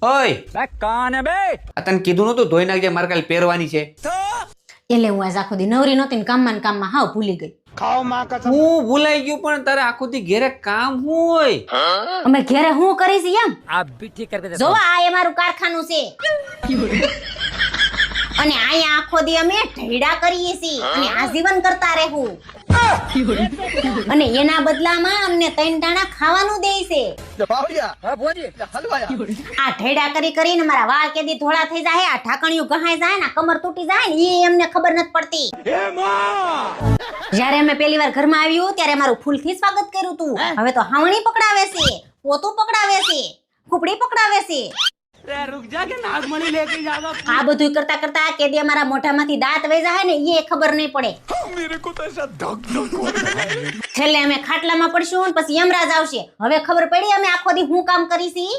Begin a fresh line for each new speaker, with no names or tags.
ઓય
કાન હે બે
આ તને કીધું નતું ધોઈ નાખજે મારે કાલે પહેરવાની છે.
એટલે હું આજ આખો દી નવરી નહોતી ને કામમાં ને કામમાં હાવ ભૂલી ગઈ.
હું ભૂલાઈ ગયું પણ તારે આખું દી ઘેરે કામ શું હોય?
અમે ઘેરે હું કરીશ એમ
આપ ભી ઠીક કરકે
જો આ એ મારું કારખાનું છે અને અહીંયા આખો દી અમે ઢેડા કરીએ છીએ અને આજીવન કરતા રહેવું અને એના બદલામાં અમને 3 દાણા ખાવાનું દે છે.
હા ભોજી
આ ઢેડા કરી કરીને મારા વાળ કેદી ધોળા થઈ જાય, આ ઢાકણિયું ગહાઈ જાય ને કમર તૂટી જાય ને એ એમને ખબર નથી પડતી. જ્યારે અમે પહેલી વાર ઘરમાં આવ્યું ત્યારે મારું ફૂલથી સ્વાગત કર્યું તું. હવે તો હાવણી પકડાવે છે, પોતું પકડાવે છે, ખુપડી પકડાવે છે.
रुक जा के नागमणि लेके जाएगा
આ બધું કરતા કરતા કેદી અમારા મોઢામાંથી દાંત વહી જાય ને એ ખબર નહીં પડે.
मेरे को तो ऐसा धक धक हो रहा है
છેલ્લે અમે ખાટલામાં પડશું ને પછી યમરાજ આવશે. હવે ખબર પડી અમે આખો દી હું કામ કરીશી.